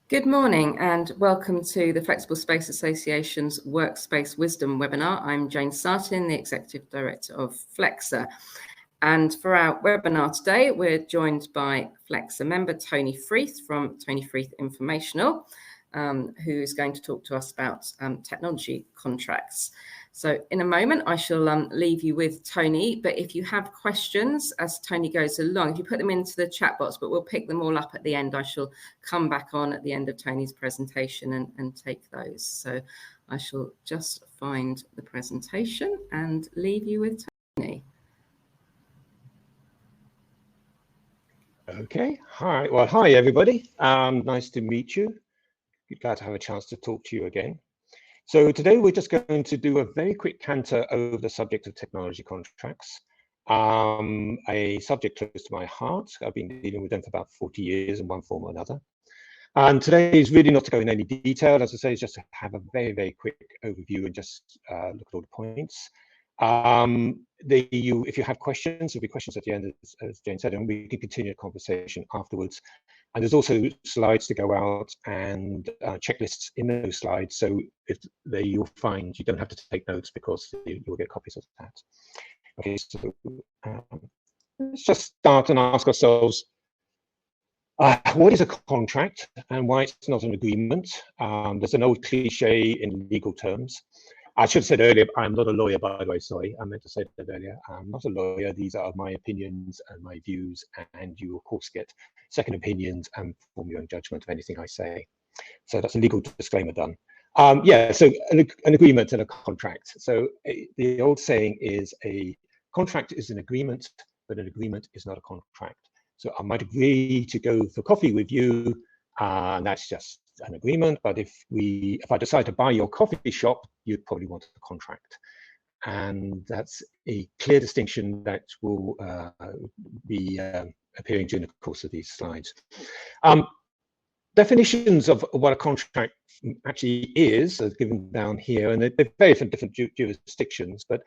Good morning and welcome to the Flexible Space Association's Workspace Wisdom webinar. I'm Jane Sartin, the Executive Director of FlexSA. And for our webinar today, we're joined by FlexSA member Tony Freeth from Tony Freeth Informational, who is going to talk to us about technology contracts. So in a moment, I shall leave you with Tony, but if you have questions as Tony goes along, if you put them into the chat box, but we'll pick them all up at the end. I shall come back on at the end of Tony's presentation and take those. So I shall just find the presentation and leave you with Tony. Okay, hi. Well, hi everybody. Nice to meet you. Glad to have a chance to talk to you again. So today we're just going to do a very quick canter over the subject of technology contracts, a subject close to my heart. I've been dealing with them for about 40 years in one form or another. And today is really not to go in any detail, as I say, it's just to have a very, very quick overview and just look at all the points. If you have questions, there'll be questions at the end, as Jane said, and we can continue the conversation afterwards. And there's also slides to go out and checklists in those slides. So you'll find you don't have to take notes because you'll get copies of that. Okay, so let's just start and ask ourselves, what is a contract and why it's not an agreement? There's an old cliche in legal terms. I should have said earlier, I'm not a lawyer, by the way, sorry. I meant to say that earlier. I'm not a lawyer. These are my opinions and my views, and you, of course, get second opinions and form your own judgment of anything I say. So that's a legal disclaimer done. Yeah, so an agreement and a contract. So the old saying is a contract is an agreement, but an agreement is not a contract. So I might agree to go for coffee with you, and that's just an agreement, but if I decide to buy your coffee shop, you'd probably want a contract. And that's a clear distinction that will be appearing during the course of these slides. Definitions of what a contract actually is given down here, and they're very different jurisdictions, but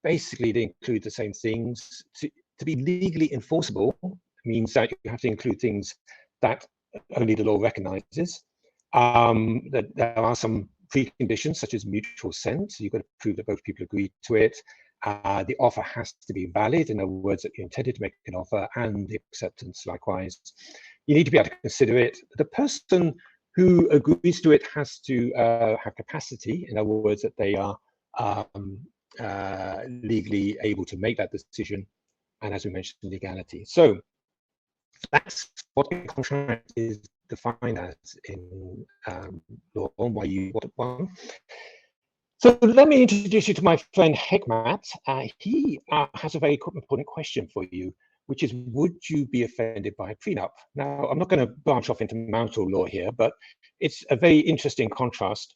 basically they include the same things. To be legally enforceable means that you have to include things that only the law recognizes. That there are some preconditions such as mutual assent. So you've got to prove that both people agree to it. The offer has to be valid, in other words, that you intended to make an offer, and the acceptance likewise. You need to be able to consider it. The person who agrees to it has to have capacity, in other words, that they are legally able to make that decision, and as we mentioned, legality. So that's what a contract is defined as in law, why you want one. So let me introduce you to my friend Hekmat. He has a very important question for you, which is, would you be offended by a prenup? Now, I'm not going to branch off into marital law here, but it's a very interesting contrast.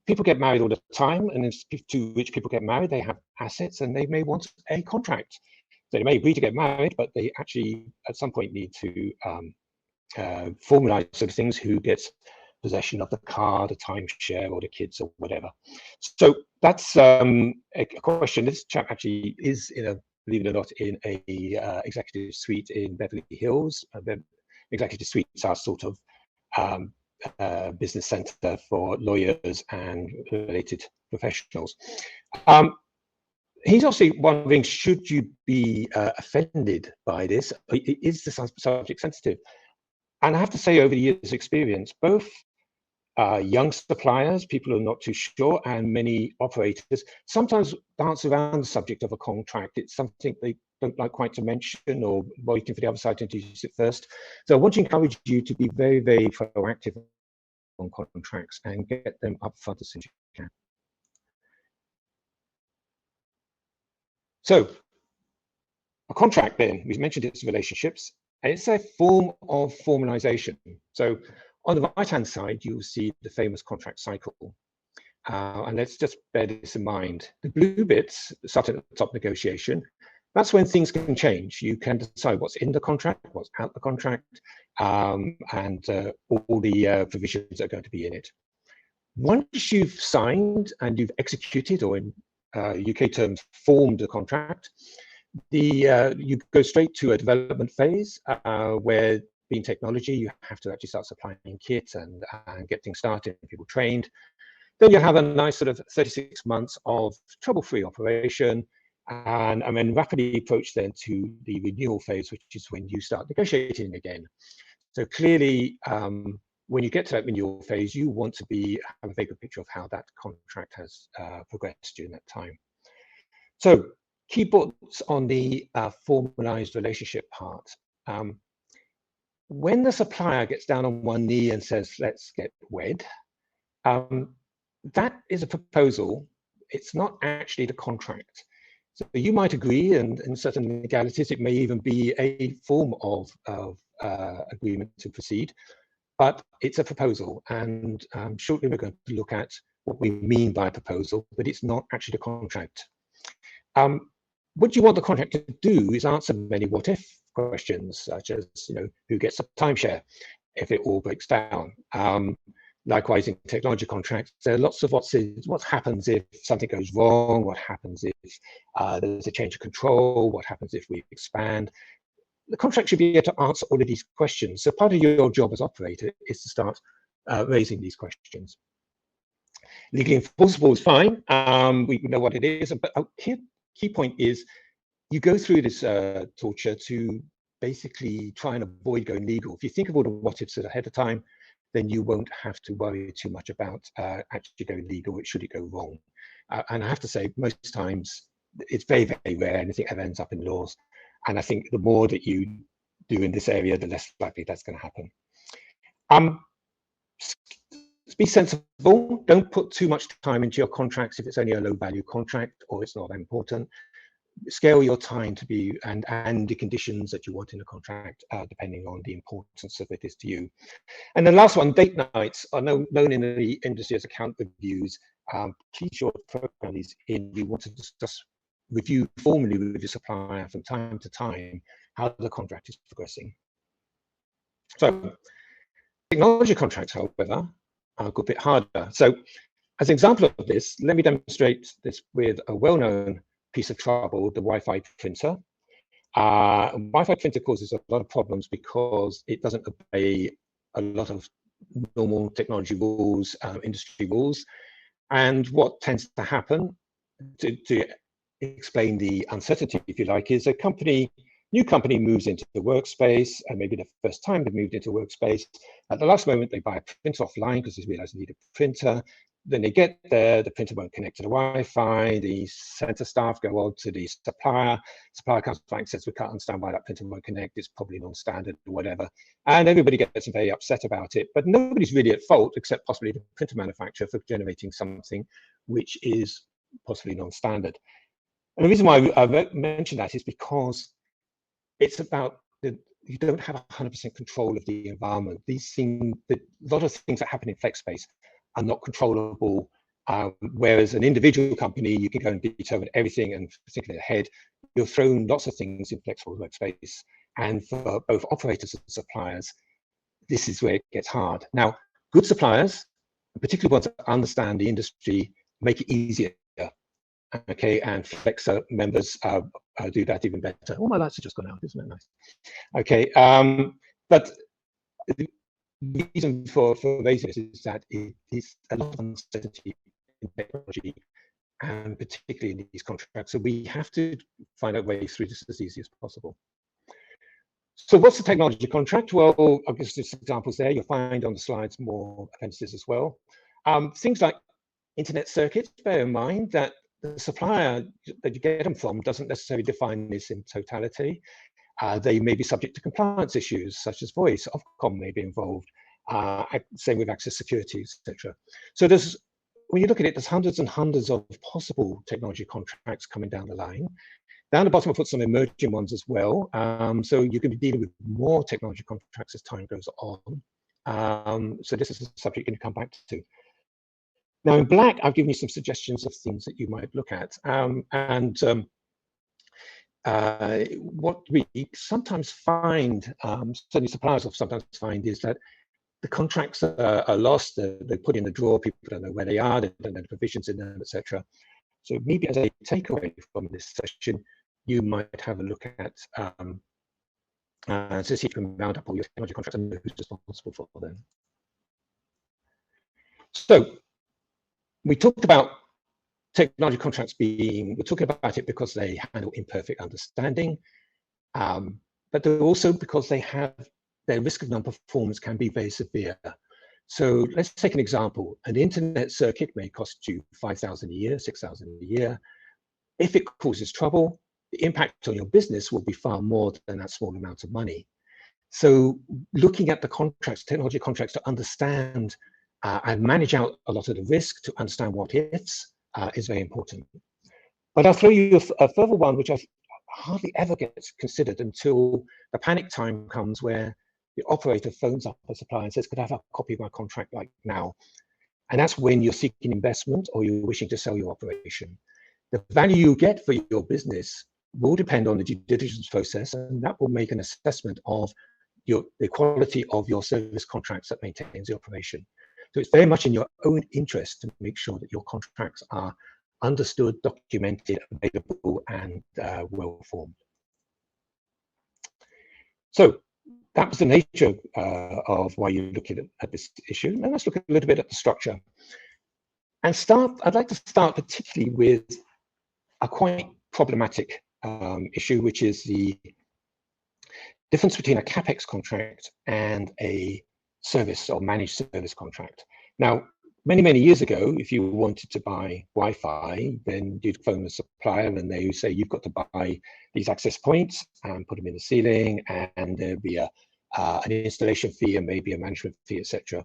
People get married all the time, and if two rich people get married, they have assets and they may want a contract. So they may agree to get married, but they actually at some point need to formalize sort of things, who gets possession of the car, the timeshare, or the kids, or whatever. So that's a question. This chap actually is in a, believe it or not, in a executive suite in Beverly Hills. Executive suites are sort of business center for lawyers and related professionals. He's also wondering, should you be offended by this? Is the subject sensitive? And I have to say, over the years' experience, both young suppliers, people who are not too sure, and many operators sometimes dance around the subject of a contract. It's something they don't like quite to mention, or waiting for the other side to introduce it first. So I want to encourage you to be very, very proactive on contracts and get them up front as soon as you can. So a contract, then, we mentioned it's relationships, and it's a form of formalization. So on the right-hand side, you'll see the famous contract cycle. And let's just bear this in mind. The blue bits, starting at the top, negotiation, that's when things can change. You can decide what's in the contract, what's out the contract, and all the provisions that are going to be in it. Once you've signed and you've executed, or in UK terms, formed the contract, you go straight to a development phase where being technology, you have to actually start supplying kit and get things started, people trained. Then you have a nice sort of 36 months of trouble-free operation, and then rapidly approach then to the renewal phase, which is when you start negotiating again. So clearly, when you get to that renewal phase, you want to have a very good picture of how that contract has progressed during that time. So key thoughts on the formalized relationship part. When the supplier gets down on one knee and says, let's get wed, that is a proposal. It's not actually the contract. So you might agree, and in certain legalities, it may even be a form of agreement to proceed, but it's a proposal. And shortly we're going to look at what we mean by a proposal, but it's not actually the contract. What you want the contract to do is answer many what-if questions, such as, who gets a timeshare if it all breaks down? Likewise, in technology contracts, there are lots of what happens if something goes wrong, what happens if there's a change of control, what happens if we expand. The contract should be able to answer all of these questions. So part of your job as operator is to start raising these questions. Legally enforceable is fine. We know what it is, but key point is you go through this torture to basically try and avoid going legal. If you think of all the what-ifs ahead of time, then you won't have to worry too much about actually going legal, should it go wrong. And I have to say, most times, it's very, very rare anything ever ends up in laws. And I think the more that you do in this area, the less likely that's going to happen. Be sensible. Don't put too much time into your contracts if it's only a low-value contract or it's not important. Scale your time to be and the conditions that you want in a contract, depending on the importance of it is to you. And the last one, date nights are known in the industry as account reviews. Keep your program is in. You want to discuss, review formally with your supplier from time to time how the contract is progressing. So technology contracts, however, are a good bit harder. So as an example of this, let me demonstrate this with a well-known piece of trouble, the Wi-Fi printer. Wi-Fi printer causes a lot of problems because it doesn't obey a lot of normal technology rules, industry rules. And what tends to happen, to explain the uncertainty, if you like, is a new company moves into the workspace, and maybe the first time they've moved into workspace. At the last moment, they buy a printer offline because they realize they need a printer. Then they get there, the printer won't connect to the Wi-Fi, the center staff go on to the supplier. Supplier comes back and says, we can't understand why that printer won't connect, it's probably non-standard or whatever. And everybody gets very upset about it, but nobody's really at fault except possibly the printer manufacturer for generating something which is possibly non-standard. And the reason why I mention that is because it's about you don't have 100% control of the environment. These things, a lot of things that happen in FlexSpace are not controllable, whereas an individual company, you can go and determine everything, and particularly ahead, you're thrown lots of things in flexible workspace. And for both operators and suppliers, this is where it gets hard. Now, good suppliers, particularly ones that understand the industry, make it easier. Okay, and FlexSA members do that even better. Oh, my lights have just gone out, isn't it nice? Okay, but the reason for raising this is that it is a lot of uncertainty in technology, and particularly in these contracts. So we have to find out ways through this as easy as possible. So what's the technology contract? Well, I'll give some examples there. You'll find on the slides more appendices as well. Things like internet circuits, bear in mind that the supplier that you get them from doesn't necessarily define this in totality. They may be subject to compliance issues such as voice, Ofcom may be involved, same with access security, etc. So when you look at it, there's hundreds and hundreds of possible technology contracts coming down the line. Down the bottom, I put some emerging ones as well. So you can be dealing with more technology contracts as time goes on. So this is a subject you can come back to. Now in black, I've given you some suggestions of things that you might look at. What we sometimes find, certainly suppliers will sometimes find, is that the contracts are lost, they're put in the drawer, people don't know where they are, they don't know the provisions in them, etc. So maybe as a takeaway from this session, you might have a look at So see if you can round up all your technology contracts and know who's responsible for them. So we talked about technology contracts we're talking about it because they handle imperfect understanding, but they're also because their risk of non-performance can be very severe. So let's take an example. An internet circuit may cost you 5,000 a year, 6,000 a year. If it causes trouble, the impact on your business will be far more than that small amount of money. So looking at the contracts, technology contracts, to understand and manage out a lot of the risk, to understand what ifs, is very important. But I'll throw you a further one, which I hardly ever gets considered until the panic time comes, where the operator phones up a supplier and says, could I have a copy of my contract like now? And that's when you're seeking investment or you're wishing to sell your operation. The value you get for your business will depend on the due diligence process, and that will make an assessment of the quality of your service contracts that maintains the operation. So it's very much in your own interest to make sure that your contracts are understood, documented, available, and well-formed. So that was the nature of why you're looking at this issue. Now let's look a little bit at the structure. And I'd like to start particularly with a quite problematic issue, which is the difference between a CapEx contract and a service or managed service contract. Now, many years ago, if you wanted to buy Wi-Fi, then you'd phone the supplier and they would say, you've got to buy these access points and put them in the ceiling, and there'd be an installation fee and maybe a management fee, etc.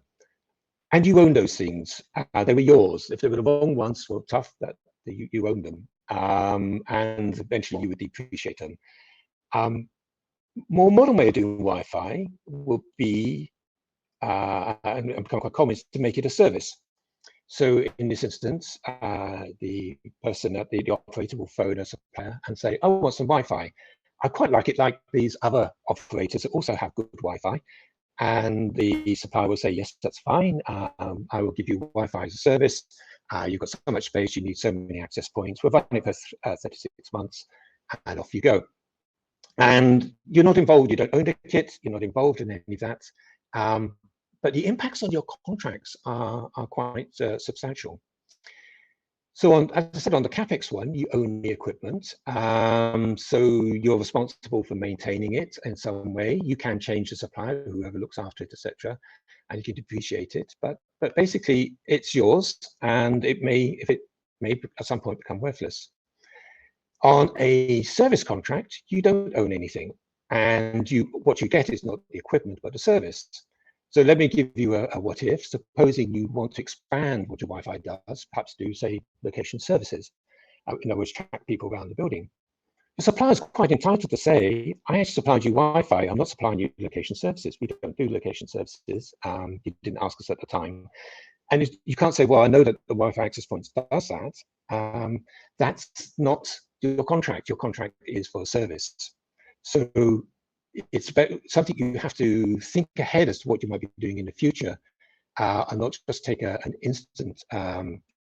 And you own those things. They were yours. If they were the wrong ones, well, tough, that you owned them. And eventually you would depreciate them. More modern way of doing Wi-Fi will be, and become quite common, is to make it a service. So in this instance, the person at the operator will phone a supplier and say, I want some Wi-Fi. I quite like it like these other operators that also have good Wi-Fi. And the supplier will say, yes, that's fine. I will give you Wi-Fi as a service. You've got so much space, you need so many access points. We're running it for 36 months, and off you go. And you're not involved, you don't own the kit, you're not involved in any of that. But the impacts on your contracts are quite substantial. So as I said, on the CapEx one, you own the equipment. So you're responsible for maintaining it in some way. You can change the supplier, whoever looks after it, etc., and you can depreciate it. But basically, it's yours, and it may at some point become worthless. On a service contract, you don't own anything, and what you get is not the equipment, but the service. So let me give you a what if. Supposing you want to expand what your Wi-Fi does, perhaps do, say, location services, in other words, track people around the building. The supplier is quite entitled to say, I actually supplied you Wi-Fi, I'm not supplying you location services. We don't do location services. You didn't ask us at the time. And you can't say, well, I know that the Wi-Fi access points does that. That's not your contract. Your contract is for a service. So it's about something you have to think ahead as to what you might be doing in the future, and not just take an instant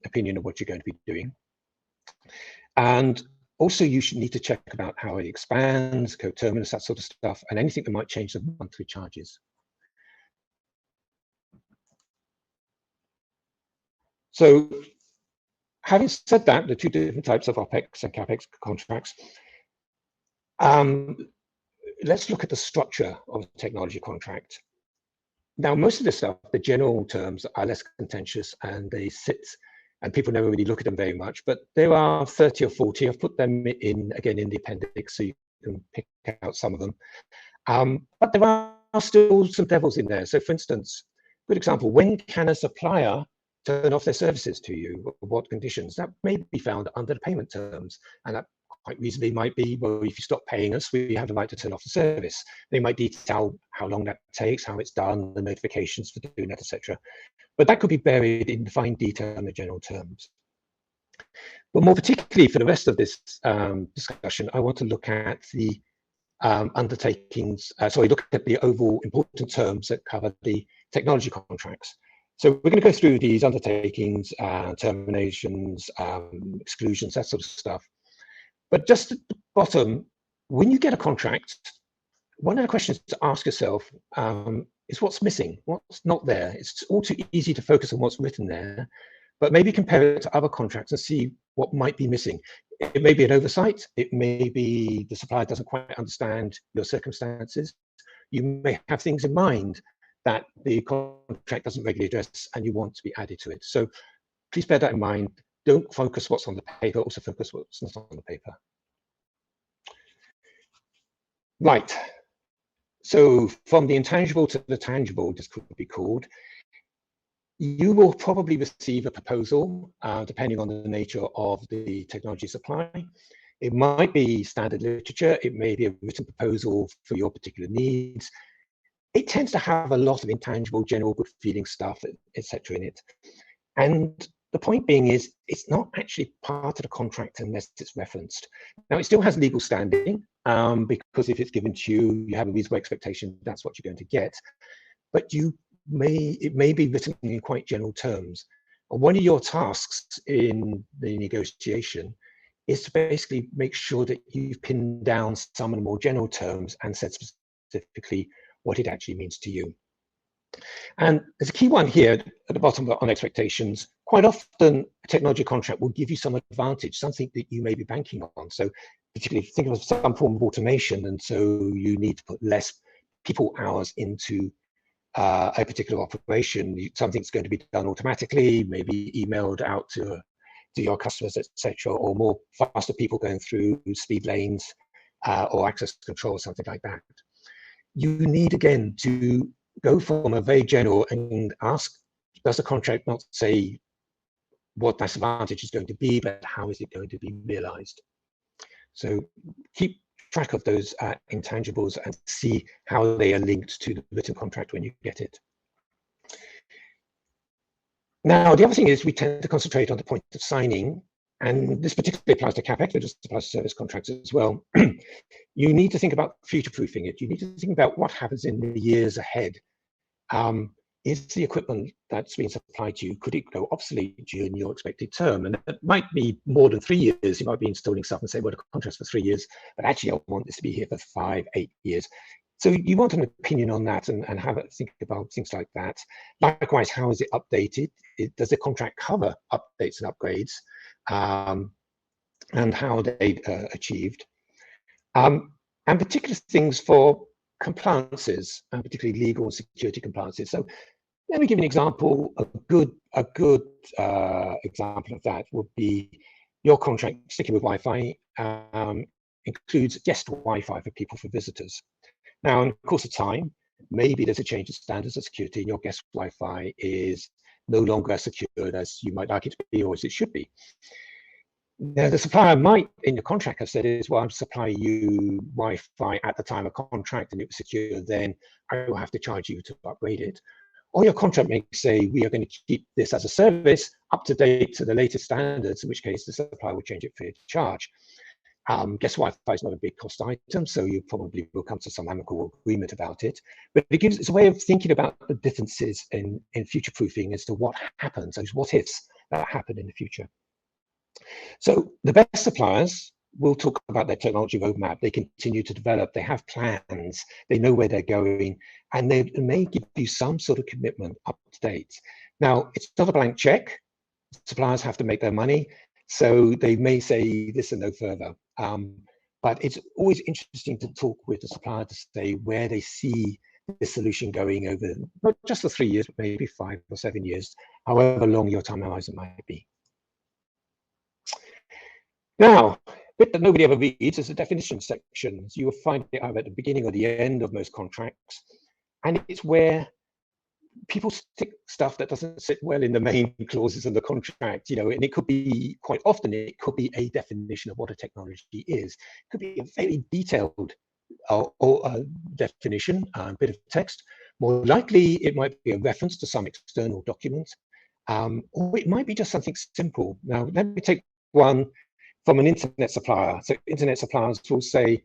opinion of what you're going to be doing. And also, you should need to check about how it expands, coterminus, that sort of stuff, and anything that might change the monthly charges. So having said that, the two different types of OPEX and CAPEX contracts, let's look at the structure of a technology contract. Now, most of this stuff, the general terms are less contentious, and they sit, and people never really look at them very much, but there are 30 or 40. I've put them in, again, in the appendix, so you can pick out some of them. But there are still some devils in there. So for instance, good example, when can a supplier turn off their services to you? What conditions? That may be found under the payment terms, and that quite reasonably might be, well, if you stop paying us, we have the right to turn off the service. They might detail how long that takes, how it's done, the notifications for doing that, etc. But that could be buried in fine detail in the general terms. But more particularly for the rest of this discussion, I want to look at the undertakings, look at the overall important terms that cover the technology contracts. So we're going to go through these undertakings, terminations, exclusions, that sort of stuff. But just at the bottom, when you get a contract, one of the questions to ask yourself is what's missing, what's not there. It's all too easy to focus on what's written there, but maybe compare it to other contracts and see what might be missing. It may be an oversight. It may be the supplier doesn't quite understand your circumstances. You may have things in mind that the contract doesn't regularly address and you want to be added to it. So please bear that in mind. Don't focus what's on the paper, also focus what's not on the paper. Right. So from the intangible to the tangible, this could be called. You will probably receive a proposal, depending on the nature of the technology supply. It might be standard literature. It may be a written proposal for your particular needs. It tends to have a lot of intangible, general good feeling stuff, etc. in it. And the point being is, it's not actually part of the contract unless it's referenced. Now, it still has legal standing, because if it's given to you, you have a reasonable expectation that's what you're going to get. But it may be written in quite general terms. And one of your tasks in the negotiation is to basically make sure that you've pinned down some of the more general terms and said specifically what it actually means to you. And there's a key one here at the bottom on expectations. Quite often, a technology contract will give you some advantage, something that you may be banking on. So particularly if you think of some form of automation, and so you need to put less people hours into a particular operation, something's going to be done automatically, maybe emailed out to your customers, etc., or more faster people going through speed lanes or access control, something like that. You need, again, to go from a very general and ask, does the contract not say what that advantage is going to be, but how is it going to be realized? So keep track of those intangibles and see how they are linked to the written contract when you get it. Now, the other thing is we tend to concentrate on the point of signing, and this particularly applies to CapEx, but just applies to service contracts as well. You need to think about future-proofing it. You need to think about what happens in the years ahead. Is the equipment that's being supplied to you, could it go obsolete during your expected term? And it might be more than 3 years. You might be installing stuff and say, well, the contract's for 3 years, but actually I want this to be here for 5, 8 years. So you want an opinion on that and have a think about things like that. Likewise, how is it updated? Does the contract cover updates and upgrades? And how are they achieved? And particular things for compliances, and particularly legal and security compliances. So let me give you an example. A good example of that would be your contract, sticking with Wi-Fi, includes guest Wi-Fi for people, for visitors. Now, in the course of time, maybe there's a change in standards of security and your guest Wi-Fi is no longer as secured as you might like it to be or as it should be. Now, the supplier might, in your contract, have said is, well, I'm supplying you Wi-Fi at the time of contract and it was secure, then I will have to charge you to upgrade it. Or your contract may say, we are going to keep this as a service up to date to the latest standards, in which case the supplier will change it free of charge. Guest Wi-Fi is not a big cost item, so you probably will come to some amicable agreement about it. But it's a way of thinking about the differences in future-proofing as to what happens, those what-ifs that happen in the future. So the best suppliers will talk about their technology roadmap. They continue to develop, they have plans, they know where they're going, and they may give you some sort of commitment up to date. Now, it's not a blank check. Suppliers have to make their money, so they may say this and no further. But it's always interesting to talk with the supplier to say where they see the solution going over not just the 3 years, but maybe 5 or 7 years, however long your time horizon might be. Now, a bit that nobody ever reads is the definition sections. You will find it either at the beginning or the end of most contracts, and it's where people stick stuff that doesn't sit well in the main clauses of the contract, and it could be, quite often, it could be a definition of what a technology is. It could be a very detailed definition, a bit of text. More likely, it might be a reference to some external document, or it might be just something simple. Now, let me take one from an internet supplier. So internet suppliers will say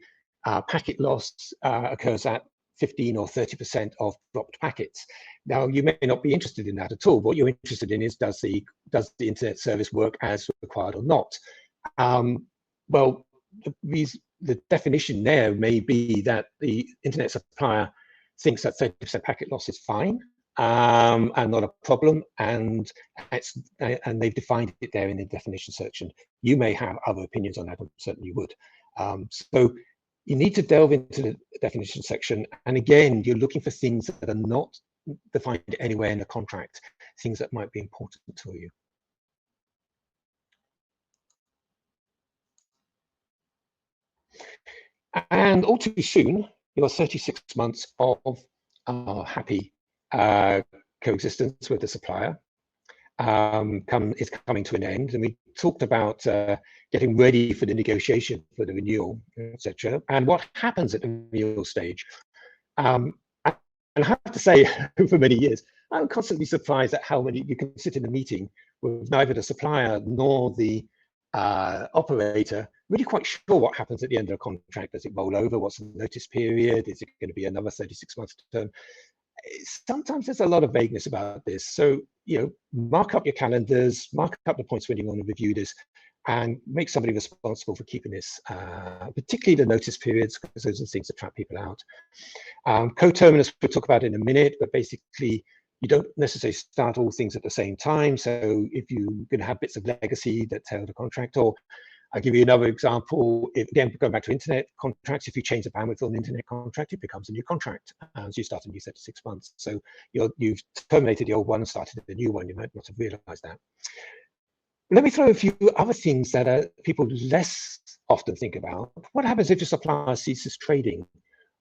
packet loss occurs at 15 or 30% of dropped packets. Now, you may not be interested in that at all. What you're interested in is, does the internet service work as required or not? Well, the the definition there may be that the internet supplier thinks that 30% packet loss is fine and not a problem, and they've defined it there in the definition section. You may have other opinions on that, and certainly would. So you need to delve into the definition section, and again, you're looking for things that are not defined anywhere in the contract, things that might be important to you. And all too soon, your 36 months of happy coexistence with the supplier is coming to an end. And we talked about getting ready for the negotiation for the renewal, etc. And what happens at the renewal stage. And I have to say, for many years, I'm constantly surprised at how many you can sit in a meeting with neither the supplier nor the operator really quite sure what happens at the end of a contract. Does it roll over? What's the notice period? Is it going to be another 36 months term? Sometimes there's a lot of vagueness about this. So, you know, mark up your calendars, mark up the points when you want to review this, and make somebody responsible for keeping this, particularly the notice periods, because those are things that trap people out. Co-terminus we'll talk about in a minute, but basically you don't necessarily start all things at the same time. So if you're going to have bits of legacy that tail the contract, or I'll give you another example. Again, going back to internet contracts, if you change the bandwidth on an internet contract, it becomes a new contract. So you start a new 36 months. So you've terminated the old one and started the new one. You might not have realized that. Let me throw a few other things that people less often think about. What happens if your supplier ceases trading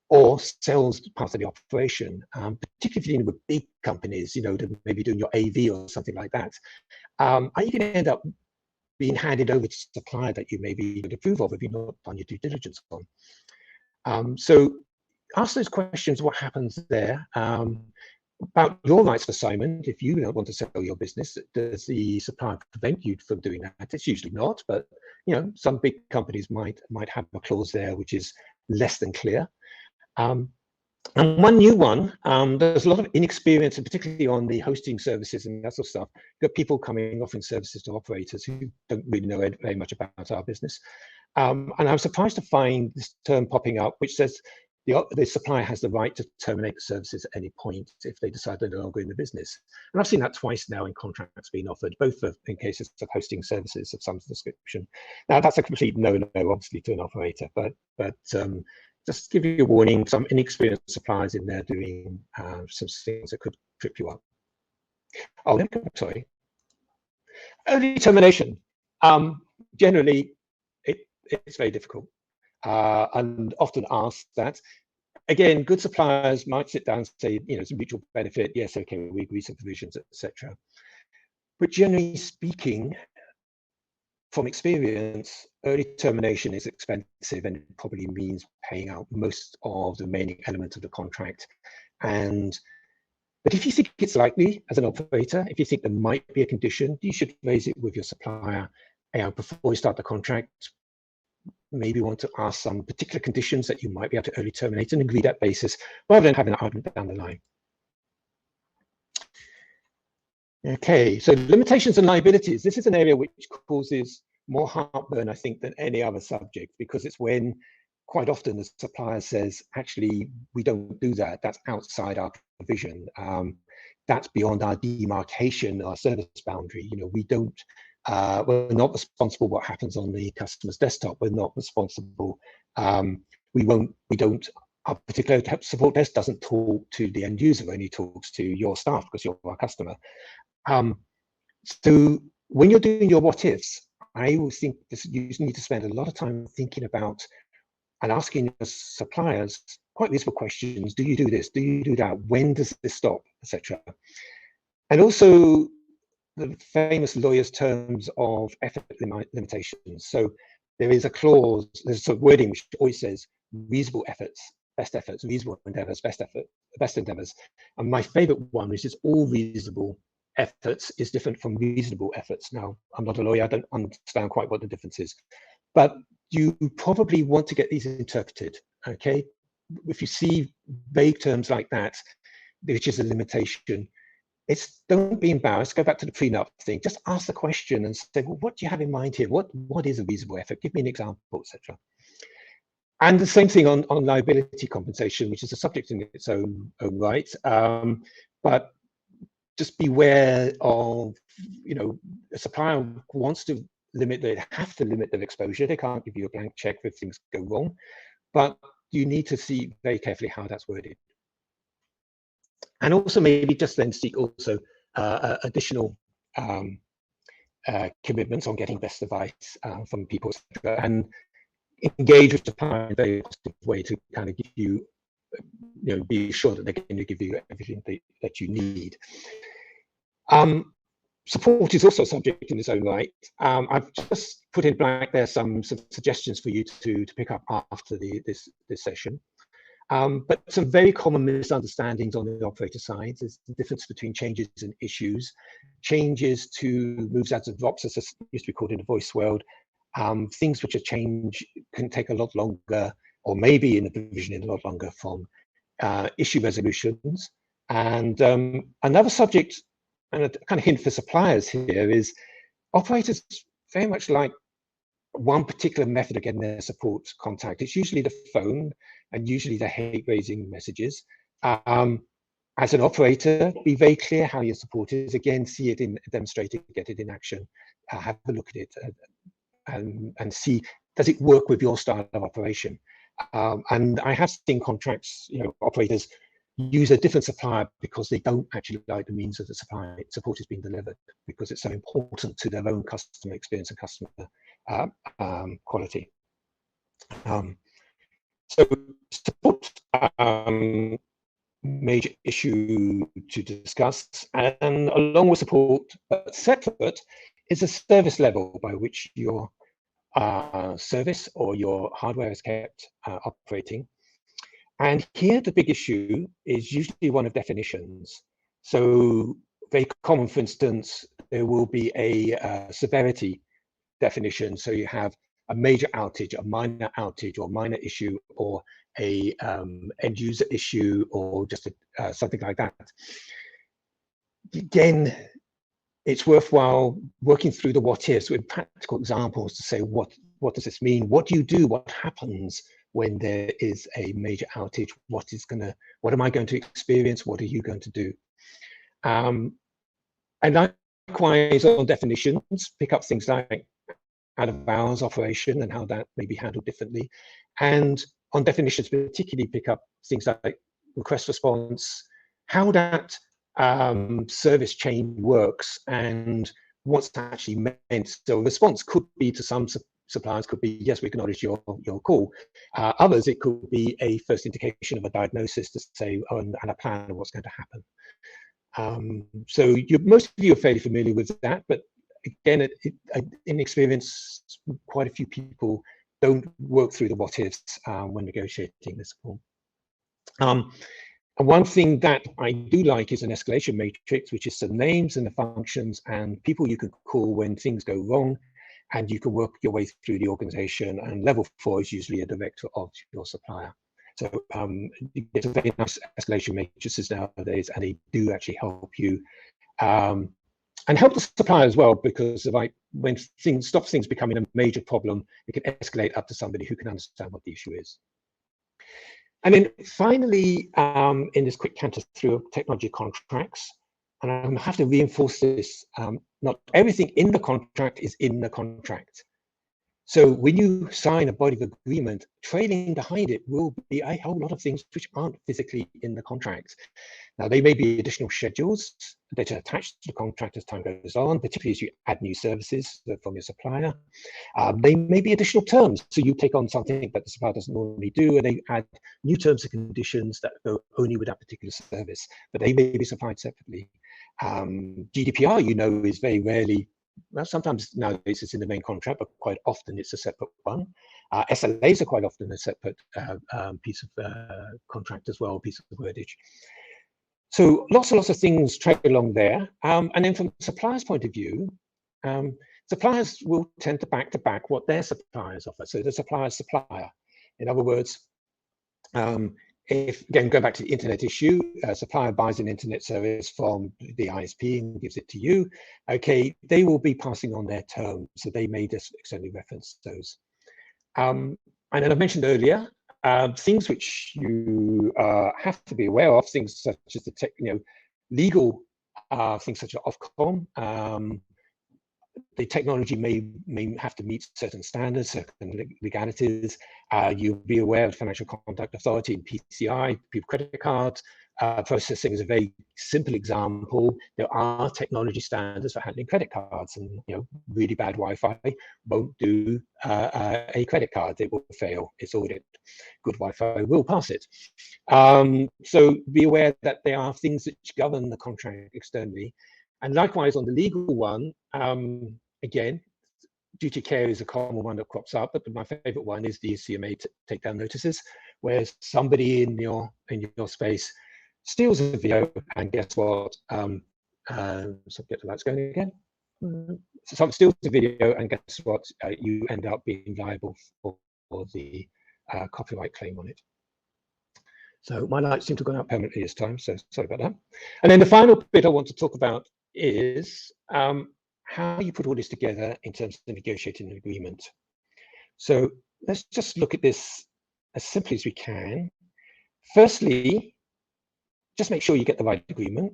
or sells part of the operation, particularly dealing with big companies, you know, maybe doing your AV or something like that? Are you going to end up being handed over to a supplier that you maybe would approve of if you've not done your due diligence on? So ask those questions, what happens there? About your rights of assignment, if you don't want to sell your business, does the supplier prevent you from doing that? It's usually not, but you know, some big companies might have a clause there which is less than clear. And one new one, there's a lot of inexperience, and particularly on the hosting services and that sort of stuff. You've got people coming offering services to operators who don't really know very much about our business. And I'm surprised to find this term popping up, which says the supplier has the right to terminate the services at any point if they decide they're no longer in the business. And I've seen that twice now in contracts being offered, both in cases of hosting services of some description. Now, that's a complete no-no, obviously, to an operator, but just give you a warning, some inexperienced suppliers in there doing some things that could trip you up. Oh, let me go, sorry. Early termination. Generally, it's very difficult and often asked that. Again, good suppliers might sit down and say, you know, it's a mutual benefit. Yes, okay, we agree some provisions, etc. But generally speaking, from experience, early termination is expensive and it probably means paying out most of the remaining element of the contract. But if you think it's likely as an operator, if you think there might be a condition, you should raise it with your supplier before you start the contract. Maybe want to ask some particular conditions that you might be able to early terminate and agree that basis rather than having an argument down the line. Okay, so limitations and liabilities. This is an area which causes more heartburn, I think, than any other subject, because it's when quite often the supplier says, actually, we don't do that. That's outside our provision. That's beyond our demarcation, our service boundary. You know, we don't, we're not responsible for what happens on the customer's desktop. We're not responsible. We don't, our particular support desk doesn't talk to the end user, only talks to your staff because you're our customer. So when you're doing your what ifs, I always think you need to spend a lot of time thinking about and asking your suppliers quite reasonable questions. Do you do this? Do you do that? When does this stop, etc. And also the famous lawyer's terms of effort limitations. So there is a clause, there's a wording which always says reasonable efforts, best efforts, reasonable endeavors, best endeavors. And my favorite one, which is all reasonable efforts, is different from reasonable efforts. Now, I'm not a lawyer, I don't understand quite what the difference is, but you probably want to get these interpreted, okay? If you see vague terms like that, which is a limitation, don't be embarrassed, go back to the prenup thing, just ask the question and say, well, what do you have in mind here? What is a reasonable effort? Give me an example, etc. And the same thing on liability compensation, which is a subject in its own right. But just beware of, a supplier wants to limit, they have to limit their exposure. They can't give you a blank check if things go wrong, but you need to see very carefully how that's worded. And also maybe just then seek also additional commitments on getting best advice from people, and engage with the supplier in a very positive way to kind of give you, be sure that they're going to give you everything that you need. Support is also a subject in its own right. I've just put in blank there some suggestions for you to pick up after this session. But some very common misunderstandings on the operator side is the difference between changes and issues. Changes to moves, adds, and drops, as used to be called in the voice world. Things which are change can take a lot longer, or maybe in the provision a lot longer, from issue resolutions. And another subject, and a kind of hint for suppliers here, is operators very much like one particular method of getting their support contact. It's usually the phone, and usually the hate-raising messages. As an operator, be very clear how your support is. Again, see it demonstrated, get it in action, have a look at it, and see, does it work with your style of operation? And I have seen contracts, operators use a different supplier because they don't actually like the means of the support is being delivered, because it's so important to their own customer experience and customer quality. So support, major issue to discuss, and along with support, but separate, is a service level by which your service or your hardware is kept operating. And here the big issue is usually one of definitions. So very common, for instance, there will be a severity definition. So you have a major outage, a minor outage, or minor issue, or a end user issue, or just something like that. Again, it's worthwhile working through the what ifs with practical examples to say, what does this mean? What do you do? What happens when there is a major outage? What am I going to experience? What are you going to do? And likewise on definitions, pick up things like out of hours operation and how that may be handled differently. And on definitions, particularly pick up things like request response, how that service chain works and what's actually meant. So response could be, to some suppliers, could be, yes, we acknowledge your call. Others, it could be a first indication of a diagnosis to say, and a plan of what's going to happen. So most of you are fairly familiar with that, but again, in experience, quite a few people don't work through the what ifs when negotiating this form. And one thing that I do like is an escalation matrix, which is some names and the functions and people you can call when things go wrong, and you can work your way through the organization. And level 4 is usually a director of your supplier. So you get a very nice escalation matrices nowadays, and they do actually help you and help the supplier as well, because when things becoming a major problem, it can escalate up to somebody who can understand what the issue is. And then finally, in this quick canter through of technology contracts, and I have to reinforce this, not everything in the contract is in the contract. So when you sign a body of agreement, trailing behind it will be a whole lot of things which aren't physically in the contract. Now, they may be additional schedules that are attached to the contract as time goes on, particularly as you add new services from your supplier. They may be additional terms. So you take on something that the supplier doesn't normally do, and they add new terms and conditions that go only with that particular service, but they may be supplied separately. GDPR, is very rarely, well, sometimes nowadays it's in the main contract, but quite often it's a separate one. SLAs are quite often a separate piece of contract as well, piece of wordage. So lots and lots of things trail along there. And then from the supplier's point of view, suppliers will tend to back what their suppliers offer. So the supplier's supplier. In other words, if, again, go back to the internet issue, a supplier buys an internet service from the ISP and gives it to you, okay, they will be passing on their terms, so they may just externally reference those. And then I mentioned earlier, things which you have to be aware of, things such as the legal things such as Ofcom. The technology may have to meet certain standards, certain legalities. You'll be aware of Financial Conduct Authority and PCI, people credit cards. Processing is a very simple example. There are technology standards for handling credit cards, and really bad Wi-Fi won't do a credit card. It will fail its audit. Good Wi-Fi will pass it. So be aware that there are things which govern the contract externally. And likewise on the legal one, again, duty of care is a common one that crops up, but my favorite one is the CMA takedown notices, where somebody in your space steals a video, and guess what? So get the lights going again. So someone steals the video, and guess what? You end up being liable for the copyright claim on it. So my lights seem to have gone out permanently this time, so sorry about that. And then the final bit I want to talk about is how you put all this together in terms of negotiating an agreement. So let's just look at this as simply as we can. Firstly, just make sure you get the right agreement.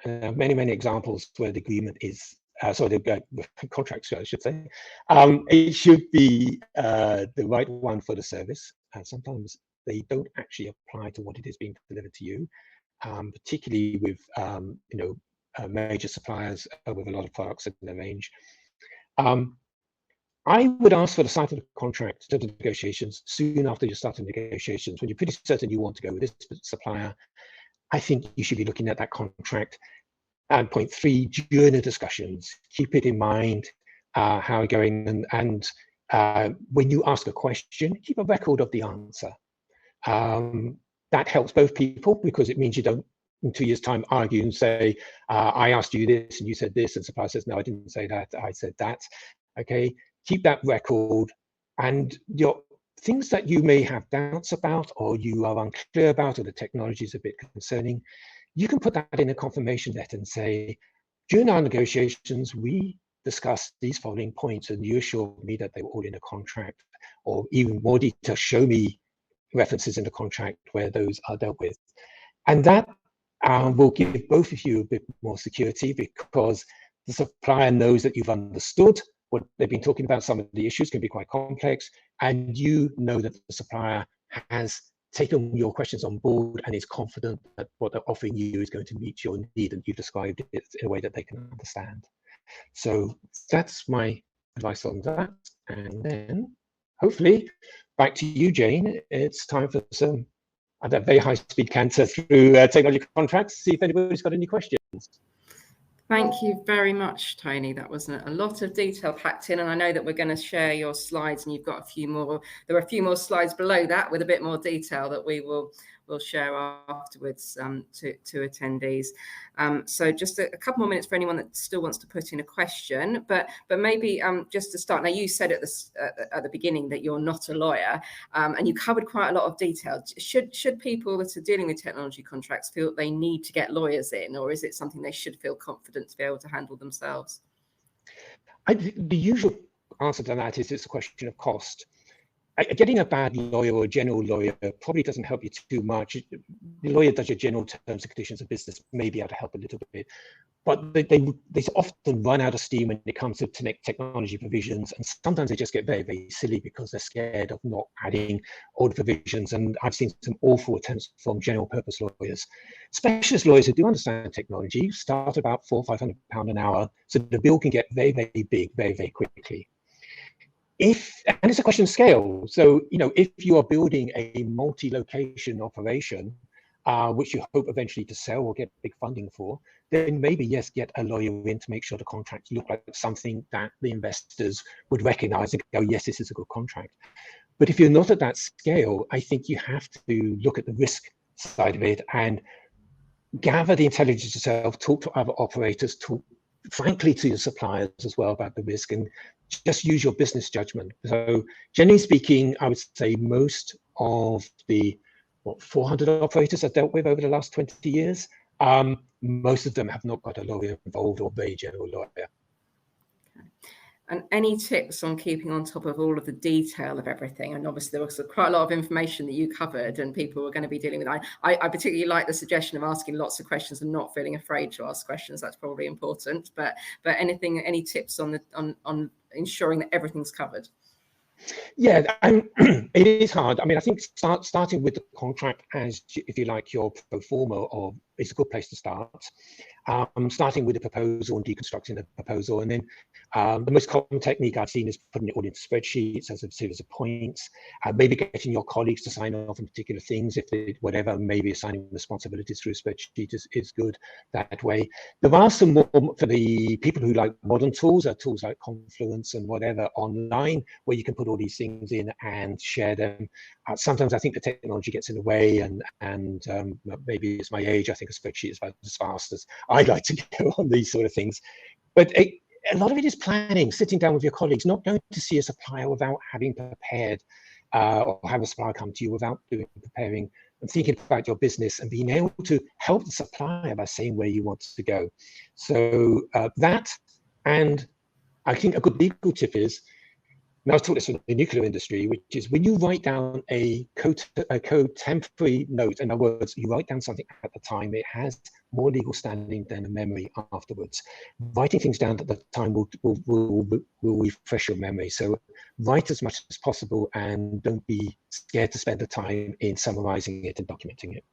Many examples where the agreement is, the contract, I should say. It should be the right one for the service. And sometimes they don't actually apply to what it is being delivered to you, particularly with major suppliers with a lot of products in their range. I would ask for the signing of the contract to the negotiations soon after you start the negotiations. When you're pretty certain you want to go with this supplier, I think you should be looking at that contract. And point 3, during the discussions, keep it in mind how you're going, and when you ask a question, keep a record of the answer. That helps both people, because it means you don't, in 2 years' time, argue and say, I asked you this and you said this, and supplier says, no, I didn't say that, I said that. Okay, keep that record, and your things that you may have doubts about, or you are unclear about, or the technology is a bit concerning, you can put that in a confirmation letter and say, during our negotiations, we discussed these following points, and you assured me that they were all in the contract, or even more detail, show me references in the contract where those are dealt with. And that will give both of you a bit more security, because the supplier knows that you've understood what they've been talking about. Some of the issues can be quite complex, and you know that the supplier has taken your questions on board and is confident that what they're offering you is going to meet your need, and you described it in a way that they can understand. So that's my advice on that. And then hopefully back to you, Jane. It's time for some that very high-speed canter through technology contracts. See if anybody's got any questions. Thank you very much, Tony. That was a lot of detail packed in, and I know that we're going to share your slides, and you've got a few more. There are a few more slides below that with a bit more detail that we'll share afterwards to attendees. So just a couple more minutes for anyone that still wants to put in a question, but maybe just to start. Now, you said at the beginning that you're not a lawyer, and you covered quite a lot of detail. Should people that are dealing with technology contracts feel that they need to get lawyers in, or is it something they should feel confident to be able to handle themselves? The usual answer to that is it's a question of cost. Getting a bad lawyer or a general lawyer probably doesn't help you too much. The lawyer does your general terms and conditions of business, may be able to help a little bit, but they often run out of steam when it comes to technology provisions, and sometimes they just get very silly because they're scared of not adding all the provisions. And I've seen some awful attempts from general purpose lawyers. Specialist lawyers who do understand technology start about £400 or £500 an hour, so the bill can get very big very quickly. And it's a question of scale. So, if you are building a multi-location operation, which you hope eventually to sell or get big funding for, then maybe, yes, get a lawyer in to make sure the contracts look like something that the investors would recognize and go, yes, this is a good contract. But if you're not at that scale, I think you have to look at the risk side of it and gather the intelligence yourself, talk to other operators, talk frankly to your suppliers as well about the risk, and just use your business judgment. So generally speaking, I would say most of the 400 operators I've dealt with over the last 20 years, most of them have not got a lawyer involved or very general lawyer. And any tips on keeping on top of all of the detail of everything? And obviously there was quite a lot of information that you covered and people were going to be dealing with. I particularly like the suggestion of asking lots of questions and not feeling afraid to ask questions. That's probably important. But any tips on ensuring that everything's covered? Yeah, it is hard. I mean, I think starting with the contract as, if you like, your pro forma, or it's a good place to start. Starting with a proposal and deconstructing the proposal, and then the most common technique I've seen is putting it all into spreadsheets as a series of points. Maybe getting your colleagues to sign off on particular things, if they, whatever, maybe assigning responsibilities through a spreadsheet is good that way. There are some more for the people who like modern tools, tools like Confluence and whatever online, where you can put all these things in and share them. Sometimes I think the technology gets in the way, and maybe it's my age. I think a spreadsheet is about as fast as I'd like to go on these sort of things. But a lot of it is planning, sitting down with your colleagues, not going to see a supplier without having prepared, or have a supplier come to you without preparing and thinking about your business and being able to help the supplier by saying where you want to go. So that, and I think a good legal tip is, and I was taught this from the nuclear industry, which is when you write down a code temporary note, in other words, you write down something at the time, it has more legal standing than a memory afterwards. Writing things down at the time will refresh your memory. So write as much as possible and don't be scared to spend the time in summarizing it and documenting it.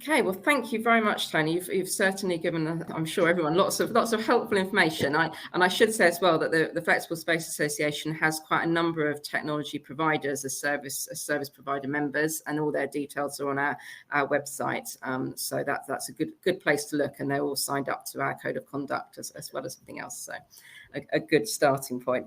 Okay, well, thank you very much, Tony. You've certainly given, I'm sure, everyone lots of helpful information. I should say as well that the Flexible Space Association has quite a number of technology providers as service provider members, and all their details are on our website. So that's a good place to look, and they're all signed up to our code of conduct as well as everything else. So a good starting point.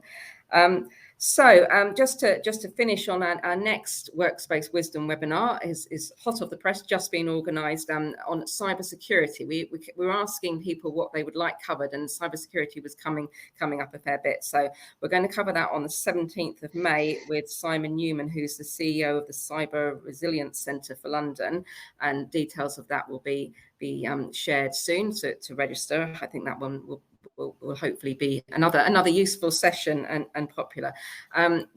Just to finish on our next Workspace Wisdom webinar is hot off the press, just been organised on cybersecurity. We were asking people what they would like covered, and cybersecurity was coming up a fair bit. So we're going to cover that on the 17th of May with Simon Newman, who's the CEO of the Cyber Resilience Centre for London, and details of that will be shared soon. So to register, I think that one will hopefully be another useful session and popular.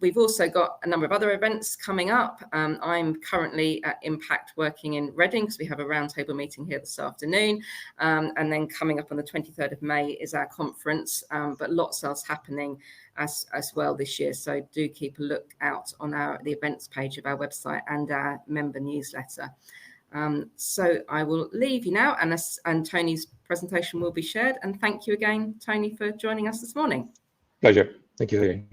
We've also got a number of other events coming up. I'm currently at Impact working in Reading, because we have a roundtable meeting here this afternoon. And then coming up on the 23rd of May is our conference, but lots else happening as well this year. So do keep a look out on the events page of our website and our member newsletter. So I will leave you now, and Tony's presentation will be shared. And thank you again, Tony, for joining us this morning. Pleasure. Thank you.